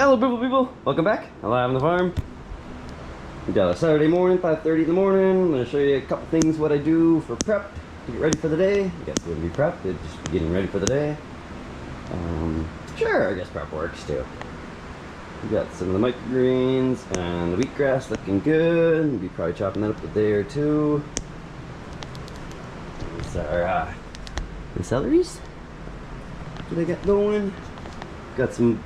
Hello people, welcome back. Alive on the farm. We got a Saturday morning, 5:30 in the morning. I'm gonna show you a couple things what I do for prep to get ready for the day. I guess it wouldn't be prep, it'd just be getting ready for the day. Sure, I guess prep works too. We got some of the microgreens and the wheatgrass looking good. We'll be probably chopping that up a day or two. These are the celeries that I got going. Got some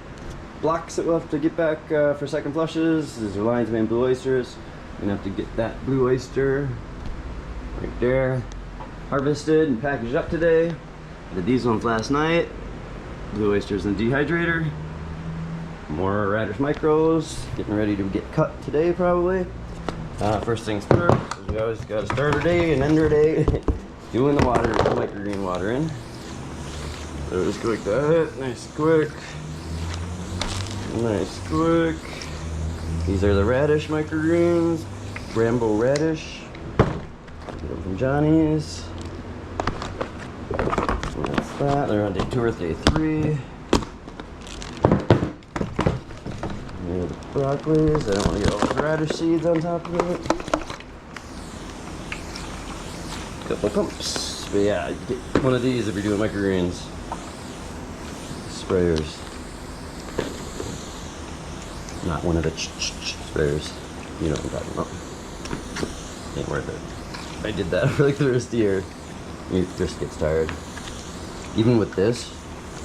blocks that we'll have to get back for second flushes. These are lion's mane blue oysters. We're gonna have to get that blue oyster right there harvested and packaged up today. Did these ones last night. Blue oysters in the dehydrator. More radish micros. Getting ready to get cut today probably. First things first, we always gotta start our day and end our day doing the water, the microgreen watering. So just go like that, nice quick. Nice quick. These are the radish microgreens. Rambo radish. Get them from Johnny's. That's that. They're on day 2 or day 3. Here are the broccolis. I don't want to get all the radish seeds on top of it. Couple pumps. But yeah, you get one of these if you're doing microgreens. Sprayers. Not one of the sprayers. You know what I'm talking about. Ain't worth it. I did that for like the rest of the year. It just gets tired. Even with this,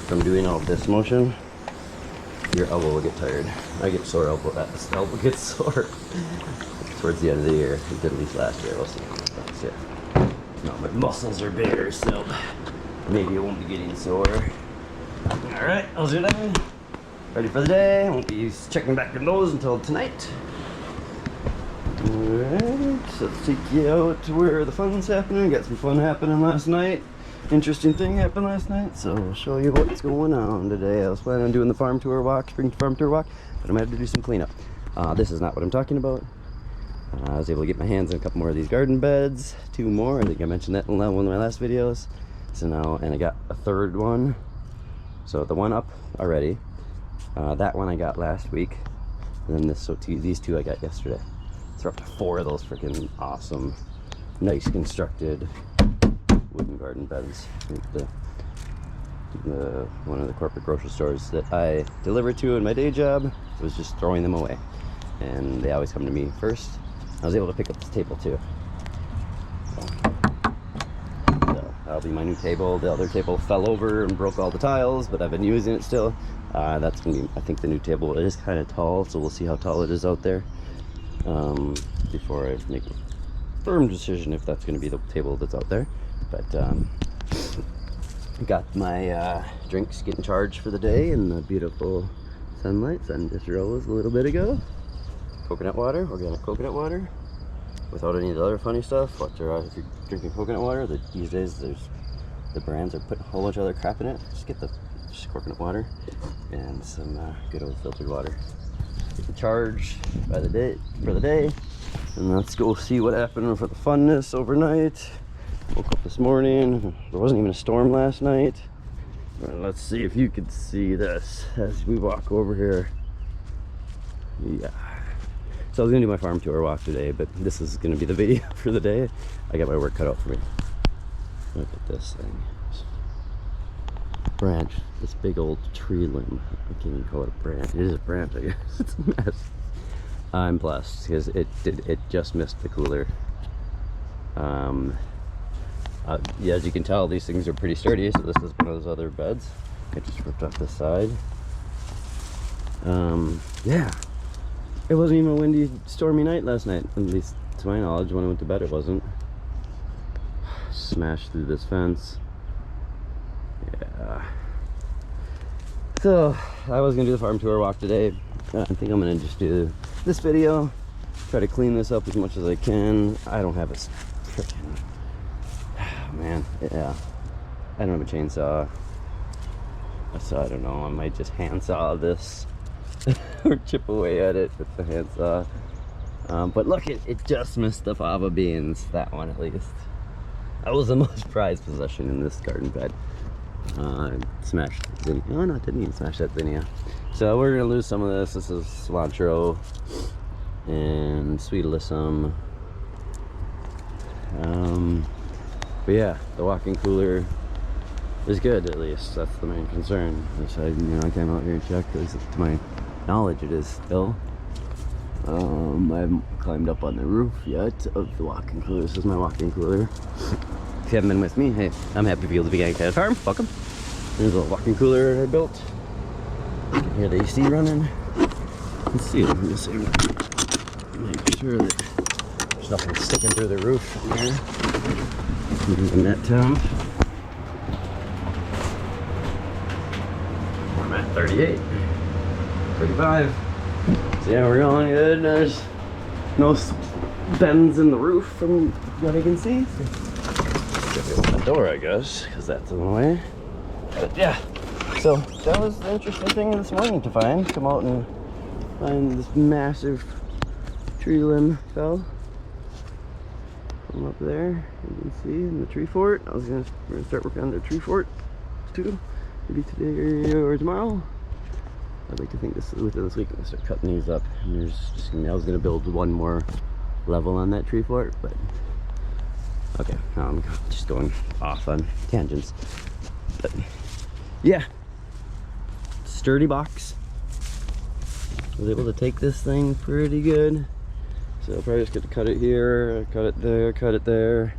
from doing all this motion, your elbow will get tired. I get sore elbow. That elbow gets sore towards the end of the year. It did at least last year. We'll see. Yeah. No, my muscles are bigger, so maybe it won't be getting sore. All right, I'll do that. Ready for the day. I won't be checking back in those until tonight. Alright, so let's take you out to where the fun's happening. Got some fun happening last night. Interesting thing happened last night, so I'll show you what's going on today. I was planning on doing the farm tour walk, spring farm tour walk, but I'm gonna have to do some cleanup. This is not what I'm talking about. I was able to get my hands on a couple more of these garden beds. 2 more, I think I mentioned that in one of my last videos. So now, and I got a 3rd one. So the one up already. That one I got last week, and then these 2 I got yesterday. So we're up to 4 of those freaking awesome, nice constructed wooden garden beds. One of the corporate grocery stores that I delivered to in my day job was just throwing them away, and they always come to me first. I was able to pick up this table too. So that'll be my new table. The other table fell over and broke all the tiles, but I've been using it still. That's gonna be, I think, the new table. It is kind of tall, so we'll see how tall it is out there before I make a firm decision if that's gonna be the table that's out there. But got my drinks getting charged for the day in the beautiful sunlight. Sun just rose a little bit ago. Coconut water, organic coconut water, without any of the other funny stuff. If you're drinking coconut water, these days the brands are putting a whole bunch of other crap in it. Just get just coconut water and some good old filtered water. Getting charged for the day, and let's go see what happened for the funness overnight. Woke up this morning. There wasn't even a storm last night. Let's see if you can see this as we walk over here. Yeah. So I was gonna do my farm tour walk today, but this is gonna be the video for the day. I got my work cut out for me. Look at this thing. Branch, this big old tree limb. I can't even call it a branch. It is a branch, I guess. It's a mess. I'm blessed because it just missed the cooler. Yeah, as you can tell, these things are pretty sturdy. So this is one of those other beds. I just ripped off this side. Yeah, it wasn't even a windy, stormy night last night. At least to my knowledge, when I went to bed, it wasn't. Smashed through this fence. Yeah. So I was gonna do the farm tour walk today. I think I'm gonna just do this video, try to clean this up as much as I can. I don't have a freaking, man, yeah, I don't have a chainsaw, so I don't know, I might just handsaw this or chip away at it with the handsaw. But look, it just missed the fava beans, that one at least. That was the most prized possession in this garden bed. Smashed zinnia. Oh no, I didn't even smash that zinnia. So we're gonna lose some of this. This is cilantro and sweet alyssum. But yeah, the walk-in cooler is good, at least. That's the main concern. So, you know, I came out here and checked, at least to my knowledge it is still. I haven't climbed up on the roof yet of the walk-in cooler. This is my walk-in cooler. If you haven't been with me, hey, I'm happy to be able to be at a farm. Welcome. There's a walk-in cooler I built. Hear the AC running. Let's see. Let me see. Make sure that there's nothing sticking through the roof in here. The net temp. I'm at 38, 35. So yeah, we're going good. There's no bends in the roof from what I can see. So, open the door, I guess, because that's in the way. But yeah, so that was the interesting thing this morning to find. Come out and find this massive tree limb fell from up there. You can see in the tree fort. We're gonna start working on the tree fort too. Maybe today or tomorrow. I'd like to think within this week I'm gonna start cutting these up. And there's just I was gonna build one more level on that tree fort, but okay, I'm just going off on tangents. But yeah, sturdy box. I was able to take this thing pretty good. So I'll probably just get to cut it here, cut it there.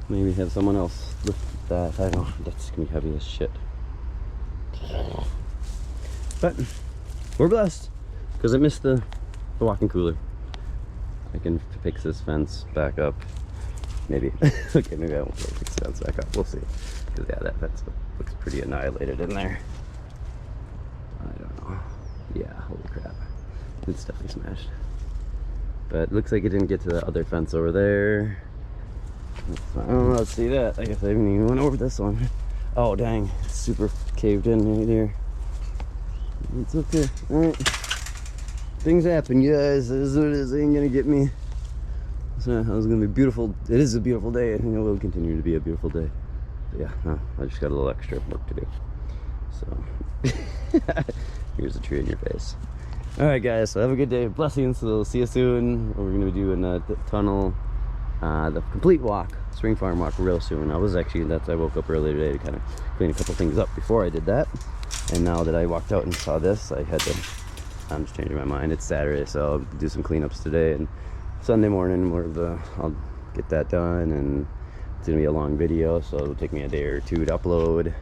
Maybe have someone else lift that. I don't know. That's gonna be heavy as shit. But we're blessed because I missed the walk-in cooler. I can fix this fence back up. Maybe. Okay, maybe I won't be able to fix the fence back up. We'll see. Because yeah, that fence looks pretty annihilated in there. I don't know. Yeah, holy crap. It's definitely smashed. But it looks like it didn't get to the other fence over there. I don't know, let's see that. I guess I haven't even went over this one. Oh dang, it's super caved in right here. It's okay. Alright. Things happen, you guys. It is what it is. It ain't gonna get me. So it was gonna be beautiful. It is a beautiful day, and it will continue to be a beautiful day. But yeah, no, I just got a little extra work to do. So here's a tree in your face. Alright guys, so have a good day. Blessings. So we'll see you soon. We're gonna be doing the tunnel, the complete walk, Spring Farm walk real soon. I woke up early today to kind of clean a couple things up before I did that. And now that I walked out and saw this, I'm just changing my mind. It's Saturday, so I'll do some cleanups today, and Sunday morning I'll get that done, and it's gonna be a long video, so it'll take me a day or two to upload,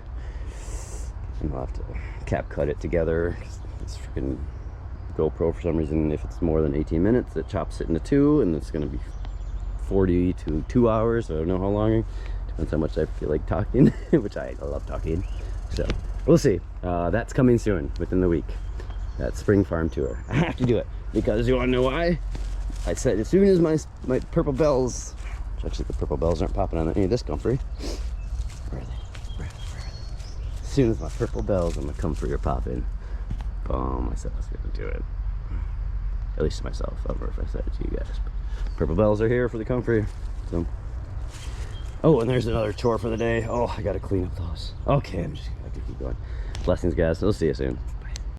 and I'll have to cap cut it together. It's freaking GoPro, for some reason, if it's more than 18 minutes, it chops it into two, and it's gonna be 40 to 2 hours. So I don't know how long. Depends how much I feel like talking, which I love talking. So we'll see. That's coming soon, within the week. That Spring Farm tour. I have to do it because you want to know why? I said as soon as my purple bells, actually the purple bells aren't popping on any of this comfrey. Where are they? Where are they? As soon as my purple bells on my comfrey are popping, boom! I said I was gonna do it. At least to myself. I don't know if I said it to you guys, but purple bells are here for the comfrey. So. Oh, and there's another chore for the day. Oh, I gotta clean up those. Okay, I'm just gonna have to keep going. Blessings, guys. We'll see you soon.